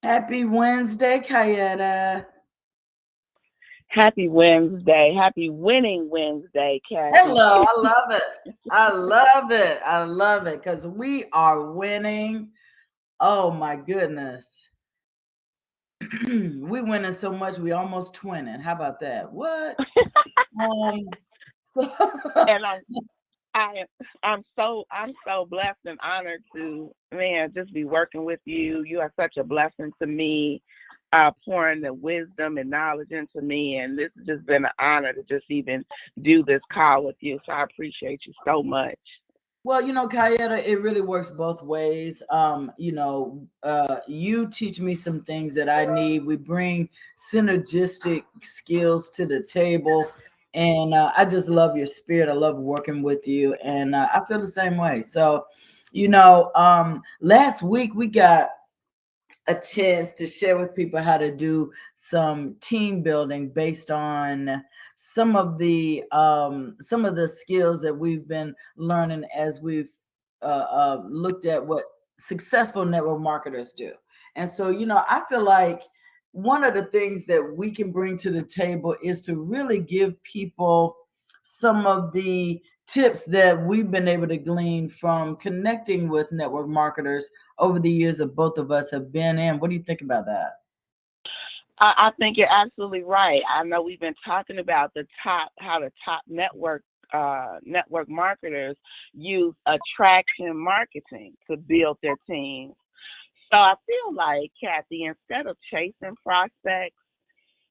Happy Wednesday, Kaetta. Happy Wednesday. Happy winning Wednesday, Kathy. Hello, I love it. I love it. I love it because we are winning. Oh my goodness. We winning so much we almost twinning. How about that? What? Um so And I I'm so blessed and honored to just be working with you. You are such a blessing to me, pouring the wisdom and knowledge into me, and this has just been an honor to just even do this call with you. So I appreciate you so much. Well, Kayetta, it really works both ways. You teach me some things that I need. We bring synergistic skills to the table. And I just love your spirit. I love working with you. And I feel the same way. So, last week we got a chance to share with people how to do some team building based on some of the skills that we've been learning as we've looked at what successful network marketers do. And so, I feel like one of the things that we can bring to the table is to really give people some of the tips that we've been able to glean from connecting with network marketers over the years that both of us have been in. What do you think about that? I think you're absolutely right. I know we've been talking about how the top network marketers use attraction marketing to build their teams. So I feel like, Kathy, instead of chasing prospects,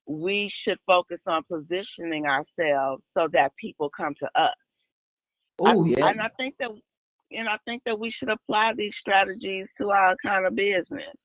we should focus on positioning ourselves so that people come to us. I, Oh, yeah. and I think that we should apply these strategies to our kind of business.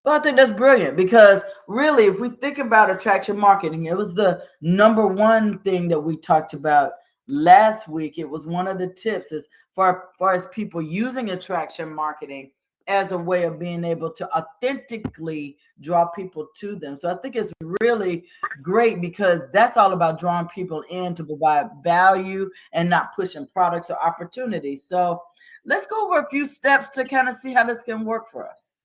Well, I think that's brilliant because really, if we think about attraction marketing, it was the number one thing that we talked about last week. It was one of the tips as far as people using attraction marketing as a way of being able to authentically draw people to them. So I think it's really great because that's all about drawing people in to provide value and not pushing products or opportunities. So let's go over a few steps to kind of see how this can work for us.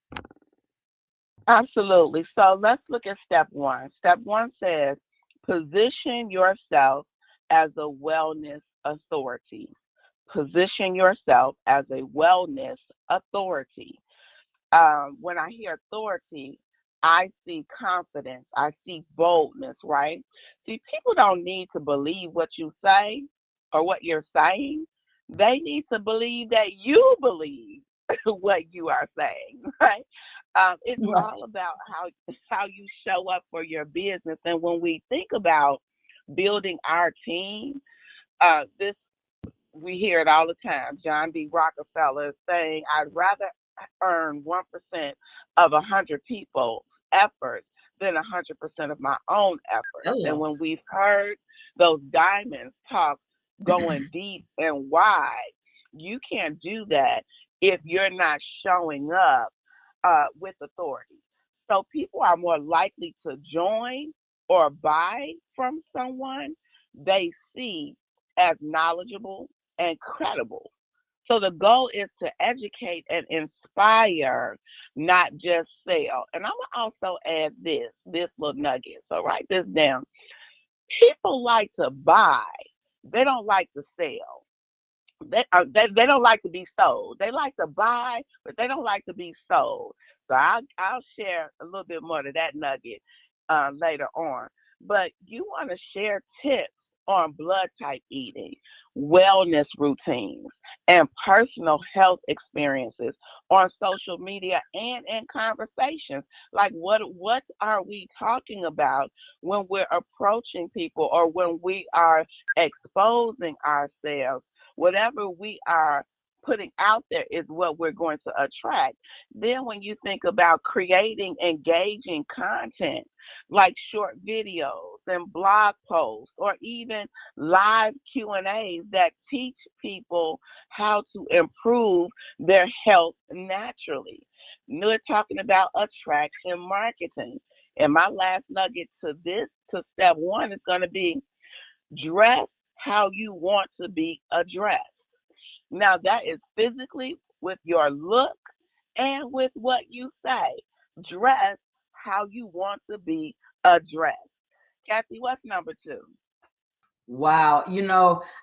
Absolutely. So let's look at step one. Step one says position yourself as a wellness authority. Position yourself as a wellness authority. When I hear authority, I see confidence, I see boldness, right? See, people don't need to believe what you say or what you're saying. They need to believe that you believe what you are saying, right? It's Right. all about how you show up for your business. And when we think about building our team, this we hear it all the time. John D. Rockefeller is saying, "I'd rather earn 1% of 100 people's efforts than 100% of my own efforts." And Hello. when we've heard those diamonds talk going deep and wide, you can't do that if you're not showing up with authority. So people are more likely to join or buy from someone they see as knowledgeable and credible. So the goal is to educate and inspire, not just sell. And I'm gonna also add this little nugget. So write this down. People like to buy; they don't like to sell. They don't like to be sold. They like to buy, but they don't like to be sold. So I'll share a little bit more to that nugget later on. But you want to share tips on blood type eating, wellness routines, and personal health experiences on social media and in conversations. Like what are we talking about when we're approaching people or when we are exposing ourselves? Whatever we are putting out there is what we're going to attract. Then when you think about creating engaging content like short videos and blog posts or even live Q&As that teach people how to improve their health naturally. We're talking about attraction marketing. And my last nugget to step one is going to be dress how you want to be addressed. Now, that is physically with your look and with what you say. dress how you want to be addressed. Kathy, what's number two? Wow.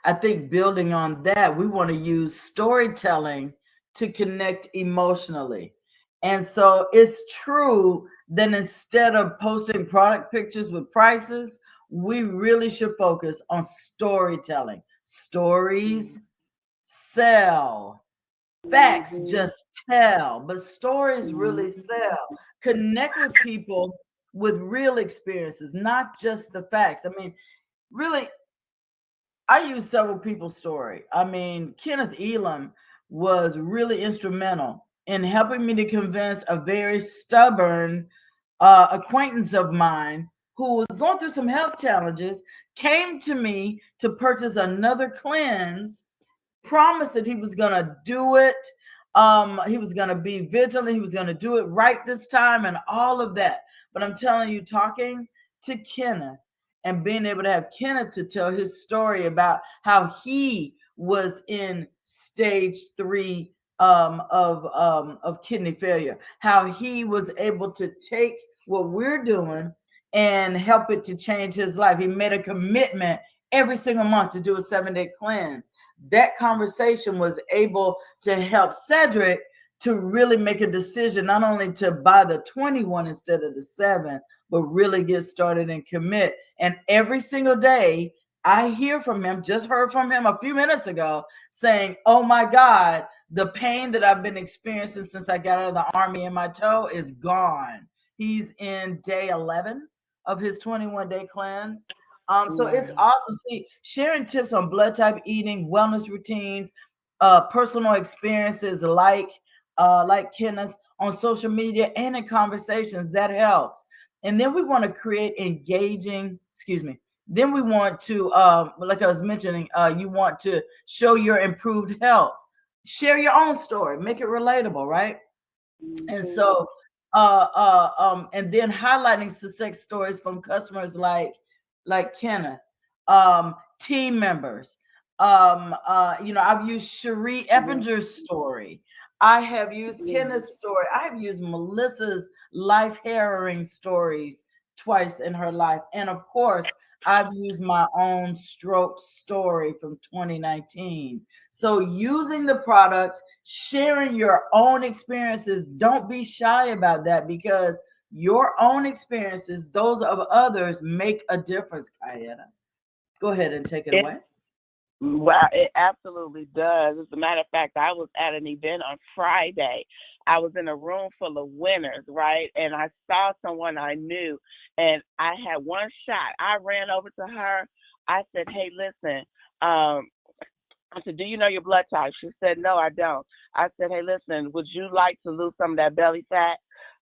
I think building on that, we want to use storytelling to connect emotionally. And so it's true that instead of posting product pictures with prices, we really should focus on storytelling. Stories sell, facts Mm-hmm. just tell, but stories really sell. Connect with people with real experiences, not just the facts. I mean, really, I use several people's story. I mean, Kenneth Elam was really instrumental in helping me to convince a very stubborn acquaintance of mine who was going through some health challenges, came to me to purchase another cleanse, promised that he was going to do it. He was going to be vigilant. He was going to do it right this time and all of that. But I'm telling you, talking to Kenneth and being able to have Kenneth to tell his story about how he was in stage 3 of kidney failure, how he was able to take what we're doing and help it to change his life. He made a commitment every single month to do a 7-day cleanse. That conversation was able to help Cedric to really make a decision, not only to buy the 21 instead of the 7, but really get started and commit. And every single day, I hear from him, just heard from him a few minutes ago, saying, "Oh my God, the pain that I've been experiencing since I got out of the Army in my toe is gone." He's in day 11 of his 21-day cleanse. So it's Right. awesome. See, sharing tips on blood type eating, wellness routines, personal experiences like Kenneth's on social media and in conversations, that helps. And then we want to create engaging, excuse me. Then we want to, like I was mentioning, you want to show your improved health. Share your own story, make it relatable, right? And Mm-hmm. so and then highlighting success stories from customers like Kenneth, team members. I've used Cherie Eppinger's story. I have used Mm-hmm. Kenneth's story. I have used Melissa's life harrowing stories twice in her life. And of course, I've used my own stroke story from 2019. So using the products, sharing your own experiences, don't be shy about that, because your own experiences, those of others, make a difference. Kaetta, go ahead and take it It, away. well, it absolutely does. As a matter of fact, I was at an event on Friday. I was in a room full of winners, right? And I saw someone I knew, and I had one shot. I ran over to her. I said, "Hey, listen." Um, I said, "Do you know your blood type?" She said, "No, I don't." I said, "Hey, listen. Would you like to lose some of that belly fat?"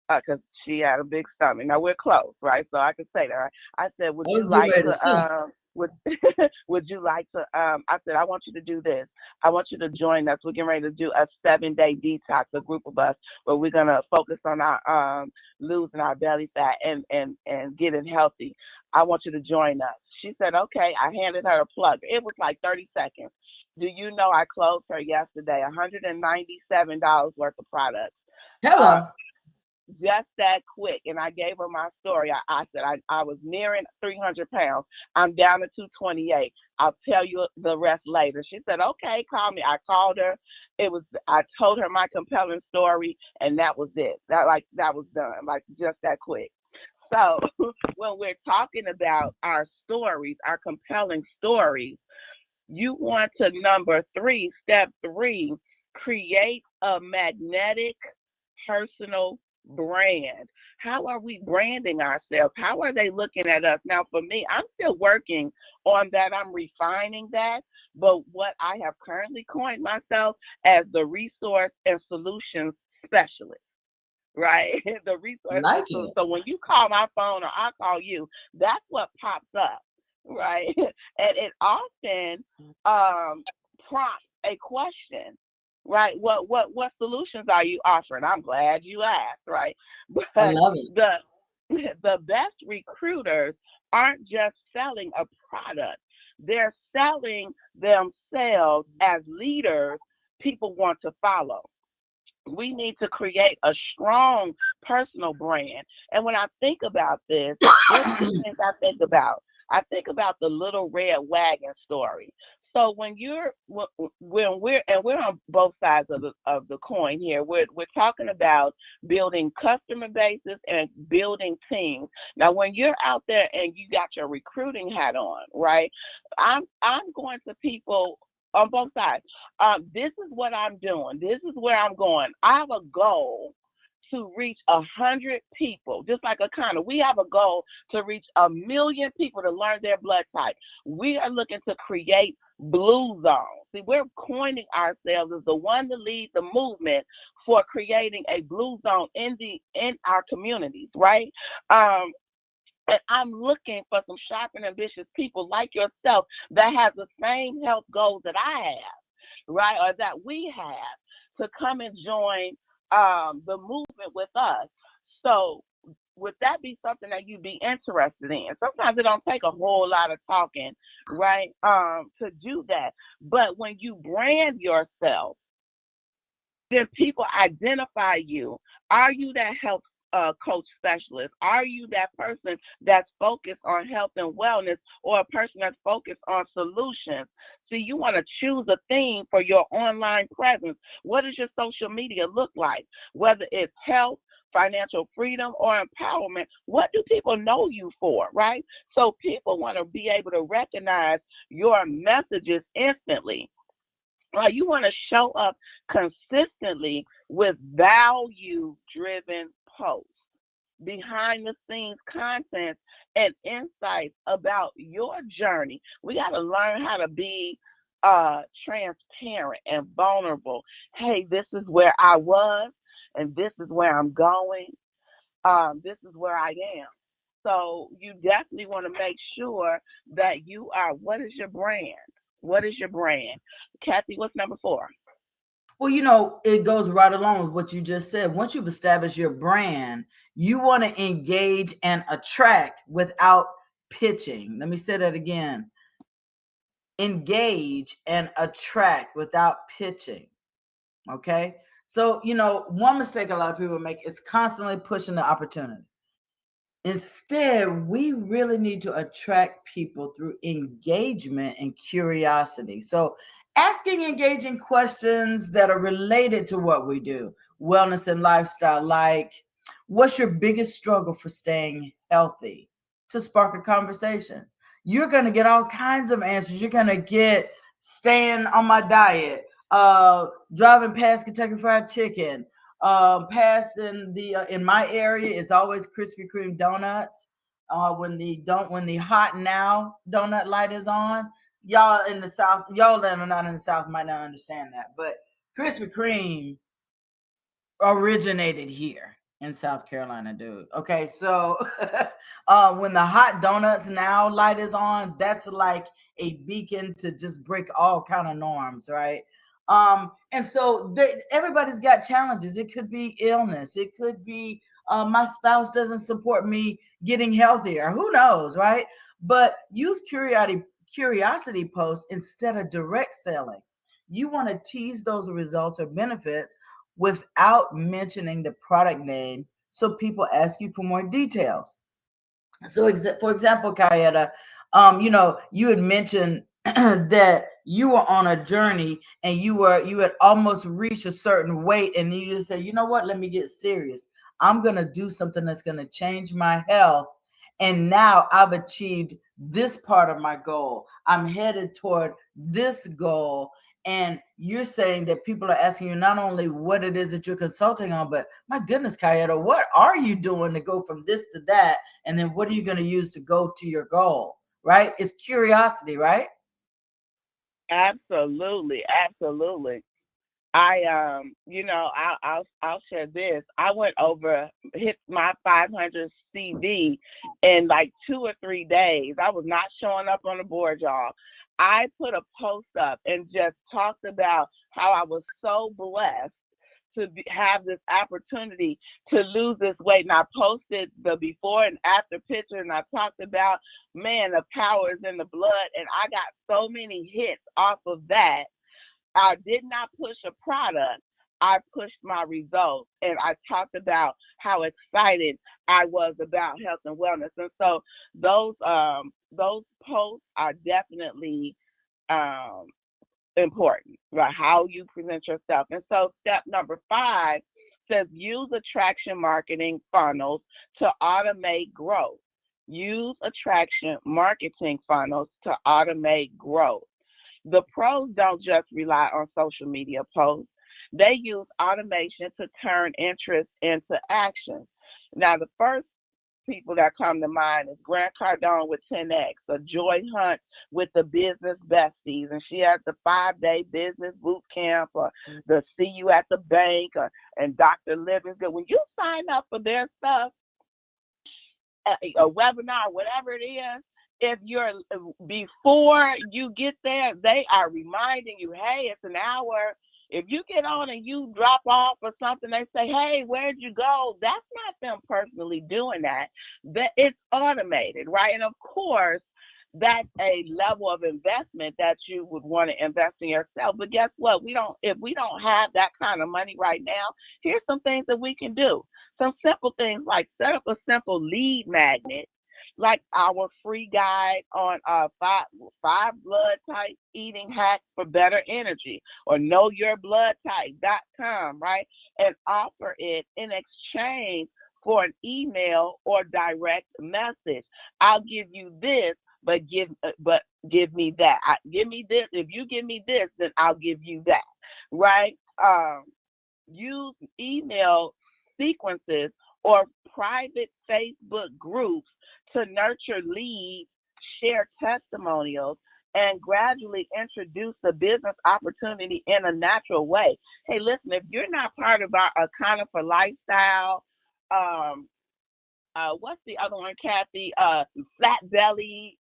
Because she had a big stomach. Now we're close, right? So I could say that. Right? I said, "Would I was you getting like ready to to say, would would you like to I said, "I want you to do this. I want you to join us. We're getting ready to do a 7-day detox, a group of us, where we're gonna focus on our losing our belly fat and getting healthy. I want you to join us." She said, "Okay." I handed her a plug. It was like 30 seconds. Do you know I closed her yesterday $197 worth of products? Uh, hello. just that quick. And I gave her my story. I said I was nearing 300 pounds. I'm down to 228. I'll tell you the rest later. She said, "Okay, call me." I called her. I told her my compelling story, and that was it. That was done. Like just that quick. So when we're talking about our stories, our compelling stories, you want to step three, create a magnetic personal brand. How are we branding ourselves? How are they looking at us? Now, for me, I'm still working on that. I'm refining that. But what I have currently coined myself as the resource and solutions specialist, right? The resource and Like solution. it. So when you call my phone or I call you, that's what pops up, right? And it often prompts a question, right? What solutions are you offering? I'm glad you asked, right? I But love it. the the best recruiters aren't just selling a product; they're selling themselves as leaders people want to follow, We need to create a strong personal brand. And when I think about this, there's two things I think about. I think about the little red wagon story. So when we're on both sides of the coin here. We're talking about building customer bases and building teams. Now, when you're out there and you got your recruiting hat on, right? I'm going to people on both sides. This is what I'm doing. This is where I'm going. I have a goal to reach 100 people, just like a kind of. We have a goal to reach 1 million people to learn their blood type. We are looking to create blue zones. See, we're coining ourselves as the one to lead the movement for creating a blue zone in our communities, right? Um, and I'm looking for some sharp and ambitious people like yourself that has the same health goals that I have, right, or that we have, to come and join the movement with us. So would that be something that you'd be interested in? Sometimes it don't take a whole lot of talking, right, to do that. But when you brand yourself, then people identify you. Are you that health coach specialist? Are you that person that's focused on health and wellness, or a person that's focused on solutions? See, you want to choose a theme for your online presence. What does your social media look like? Whether it's health, financial freedom, or empowerment, what do people know you for, right? So people want to be able to recognize your messages instantly. You want to show up consistently with value driven posts, behind the scenes content, and insights about your journey. We got to learn how to be transparent and vulnerable. Hey, this is where I was, and this is where I'm going. This is where I am. So you definitely want to make sure that you are. What is your brand? What is your brand? Kathy, what's number 4? Well, it goes right along with what you just said. Once you've established your brand, you want to engage and attract without pitching. Let me say that again. Engage and attract without pitching. Okay. So, one mistake a lot of people make is constantly pushing the opportunity. Instead, we really need to attract people through engagement and curiosity. So, asking engaging questions that are related to what we do, wellness and lifestyle, like what's your biggest struggle for staying healthy, to spark a conversation. You're going to get all kinds of answers. You're going to get staying on my diet, driving past Kentucky Fried Chicken, past in my area, it's always Krispy Kreme donuts. When the hot now donut light is on, y'all in the South, y'all that are not in the South might not understand that, but Krispy Kreme originated here in South Carolina, dude. Okay, so when the hot donuts now light is on, that's like a beacon to just break all kind of norms, right? And so everybody's got challenges. It could be illness. It could be my spouse doesn't support me getting healthier. Who knows, right? But use curiosity posts instead of direct selling. You want to tease those results or benefits without mentioning the product name, so people ask you for more details. So, for example, Kaetta, you had mentioned that you were on a journey and you had almost reached a certain weight, and you just said, you know what, let me get serious. I'm gonna do something that's gonna change my health. And now I've achieved this part of my goal. I'm headed toward this goal. And you're saying that people are asking you not only what it is that you're consulting on, but my goodness, Kaetta, what are you doing to go from this to that? And then what are you going to use to go to your goal? Right? It's curiosity, right? Absolutely, absolutely. I'll share this. I went over, hit my 500 CV in like 2 or 3 days. I was not showing up on the board, y'all. I put a post up and just talked about how I was so blessed to have this opportunity to lose this weight. And I posted the before and after picture, and I talked about, man, the power is in the blood. And I got so many hits off of that. I did not push a product. I pushed my results, and I talked about how excited I was about health and wellness. And so those posts are definitely um, important, right? How you present yourself. And so step number 5 says use attraction marketing funnels to automate growth. Use attraction marketing funnels to automate growth. The pros don't just rely on social media posts. They use automation to turn interest into action. Now, the first people that come to mind is Grant Cardone with 10X, or Joy Hunt with the Business Besties, and she has the 5-day business boot camp, or the See You at the Bank, and Dr. Livingston. When you sign up for their stuff, a webinar, whatever it is, if you're before you get there, they are reminding you, hey, it's an hour. If you get on and you drop off or something, they say, hey, where'd you go? That's not them personally doing that. That it's automated, right? And of course, that's a level of investment that you would want to invest in yourself. But guess what? If we don't have that kind of money right now, here's some things that we can do. Some simple things like set up a simple lead magnet, like our free guide on five blood type eating hacks for better energy, or knowyourbloodtype.com, right? And offer it in exchange for an email or direct message. I'll give you this, but give me that. Give me this. If you give me this, then I'll give you that, right? Use email sequences or private Facebook groups to nurture leads, share testimonials, and gradually introduce the business opportunity in a natural way. Hey, listen, if you're not part of our Conifer lifestyle, what's the other one, Kathy? Flat belly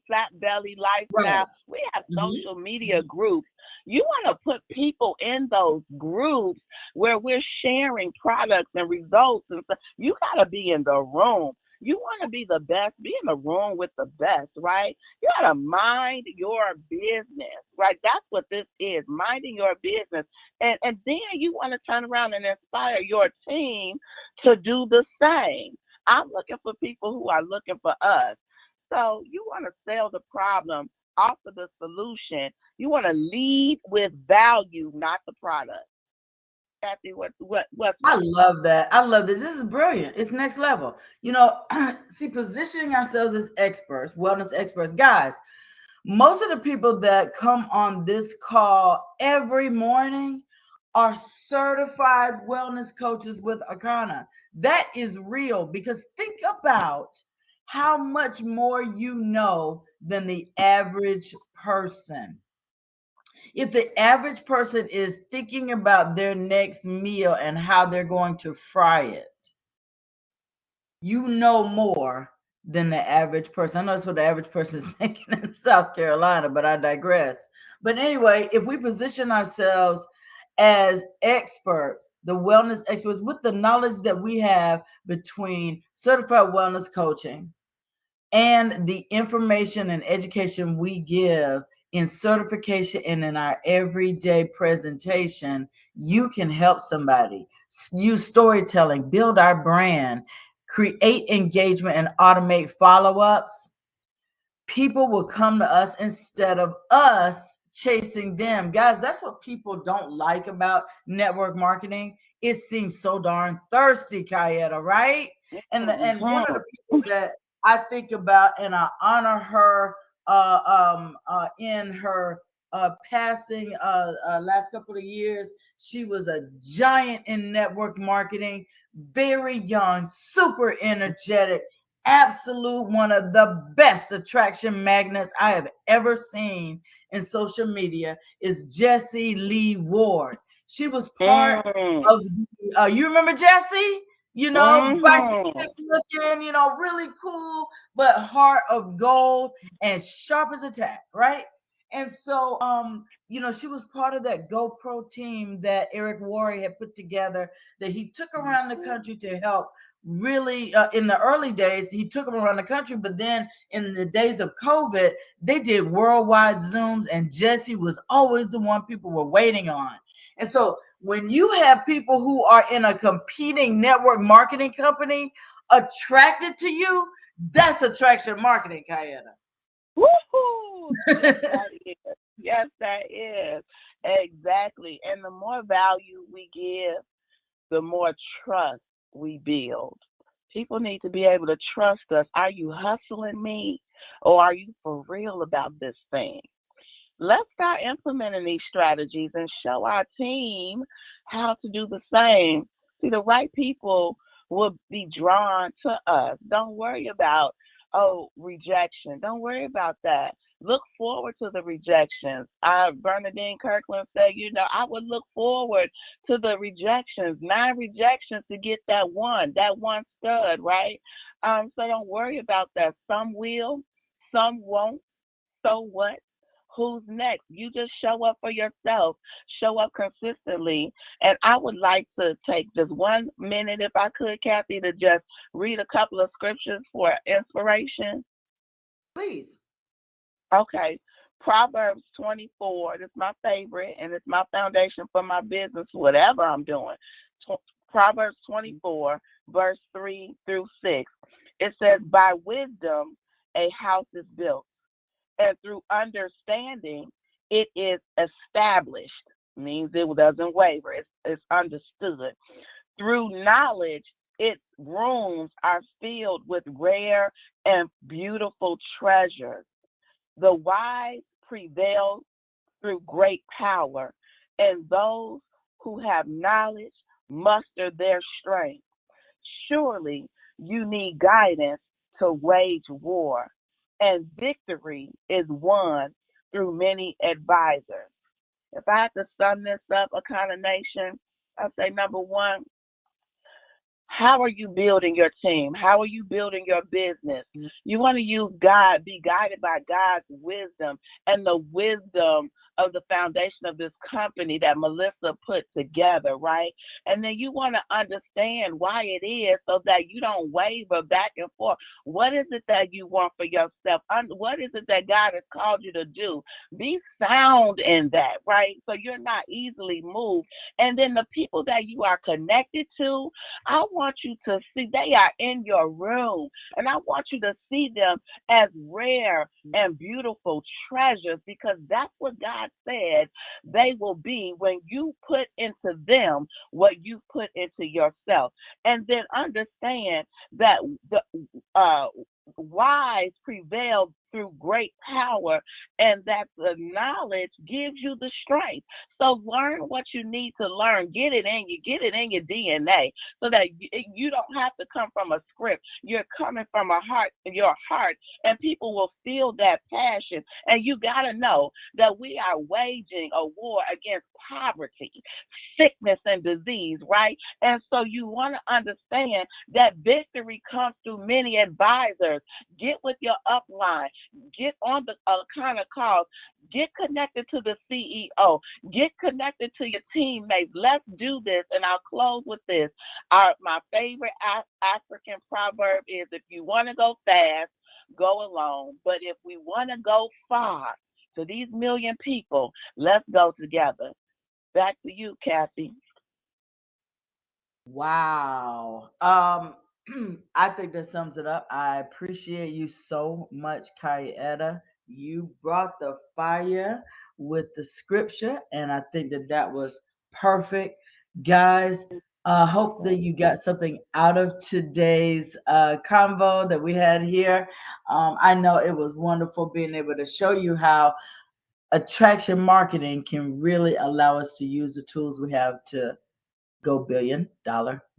lifestyle. Right. We have social media groups. You want to put people in those groups where we're sharing products and results and stuff. You got to be in the room. You want to be the best, be in the room with the best, right? You got to mind your business, right? That's what this is, minding your business. And then you want to turn around and inspire your team to do the same. I'm looking for people who are looking for us. So you want to sell the problem, offer the solution. You want to lead with value, not the product. Kathy, what's I next? love that. I love that. This is brilliant. It's next level. You know, see, positioning ourselves as experts, wellness experts, guys. Most of the people that come on this call every morning are certified wellness coaches with Arcana. That is real, because think about how much more you know than the average person. If the average person is thinking about their next meal and how they're going to fry it, you know more than the average person. I know that's what the average person is thinking in South Carolina, but I digress. But anyway, if we position ourselves as experts, the wellness experts, with the knowledge that we have between certified wellness coaching and the information and education we give in certification and in our everyday presentation, you can help somebody. Use storytelling, build our brand, create engagement, and automate follow-ups. People will come to us instead of us chasing them. Guys, that's what people don't like about network marketing. It seems so darn thirsty, Kaetta, right? And one of the people that I think about, and I honor her in her passing last couple of years. She was a giant in network marketing, very young, super energetic, absolute one of the best attraction magnets I have ever seen in social media is Jessie Lee Ward. She was part of you remember Jessie? You know, looking, you know, really cool, but heart of gold and sharp as a tack, right? And so, you know, she was part of that GoPro team that Eric Worre had put together, that he took around the country to help. Really, in the early days, he took them around the country, but then in the days of COVID, they did worldwide Zooms, and Jessie was always the one people were waiting on. And so when you have people who are in a competing network marketing company attracted to you, that's attraction marketing, Kaetta. Woohoo! Yes, that is. Yes, that is. Exactly. And the more value we give, the more trust we build. People need to be able to trust us. Are you hustling me or are you for real about this thing? Let's start implementing these strategies and show our team how to do the same. See, the right people will be drawn to us. Don't worry about, oh, rejection. Don't worry about that. Look forward to the rejections. Bernadine Kirkland said, I would look forward to the rejections, 9 rejections to get that one stud, right? So don't worry about that. Some will, some won't. So what? Who's next? You just show up for yourself, show up consistently. And I would like to take just 1 minute, if I could, Kathy, to just read a couple of scriptures for inspiration. Please. Okay. Proverbs 24, this is my favorite, and it's my foundation for my business, whatever I'm doing. Proverbs 24, verse 3 through 6. It says, by wisdom, a house is built, and through understanding, it is established. Means it doesn't waver. It's understood. Through knowledge, its rooms are filled with rare and beautiful treasures. The wise prevail through great power, and those who have knowledge muster their strength. Surely you need guidance to wage war, and victory is won through many advisors. If I had to sum this up, a kind of nation, I'd say number one, how are you building your team? How are you building your business? You want to use God, be guided by God's wisdom and the wisdom of the foundation of this company that Melissa put together, right? And then you want to understand why it is so that you don't waver back and forth. What is it that you want for yourself? What is it that God has called you to do? Be sound in that, right? So you're not easily moved. And then the people that you are connected to, I want you to see they are in your room, and I want you to see them as rare and beautiful treasures, because that's what God said they will be when you put into them what you put into yourself. And then understand that the wise prevail through great power, and that the knowledge gives you the strength. So learn what you need to learn. Get it in your DNA, so that you don't have to come from a script. You're coming from your heart, and people will feel that passion. And you got to know that we are waging a war against poverty, sickness, and disease, right? And so you want to understand that victory comes through many advisors. Get with your upline. Get on the kind of calls. Get connected to the CEO. Get connected to your teammates. Let's do this. And I'll close with this. My favorite African proverb is, if you want to go fast, go alone. But if we want to go far to these million people, let's go together. Back to you, Kathy. Wow. I think that sums it up. I appreciate you so much, Kaetta. You brought the fire with the scripture, and I think that that was perfect. Guys, I hope that you got something out of today's convo that we had here. I know it was wonderful being able to show you how attraction marketing can really allow us to use the tools we have to go $1 billion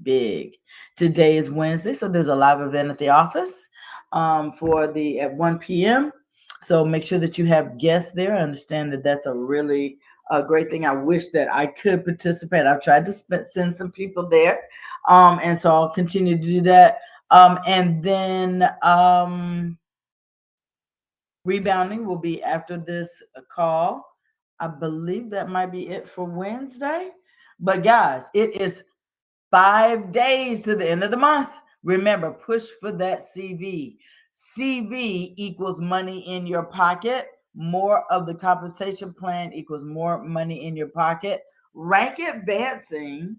big. Today is Wednesday, so there's a live event at the office for the at 1 p.m. So make sure that you have guests there. I understand that that's a really great thing. I wish that I could participate. I've tried to send some people there, and so I'll continue to do that. And then rebounding will be after this call. I believe that might be it for Wednesday. But guys, it is 5 days to the end of the month. Remember, push for that CV. CV equals money in your pocket. More of the compensation plan equals more money in your pocket. Rank advancing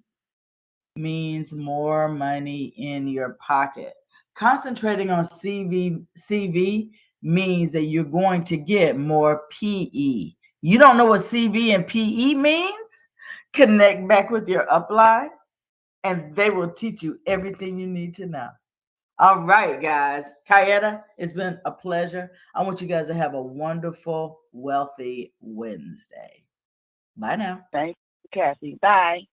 means more money in your pocket. Concentrating on CV means that you're going to get more PE. You don't know what CV and PE means? Connect back with your upline and they will teach you everything you need to know. All right, guys. Kaetta, it's been a pleasure. I want you guys to have a wonderful, wealthy Wednesday. Bye now. Thanks, Kathy. Bye.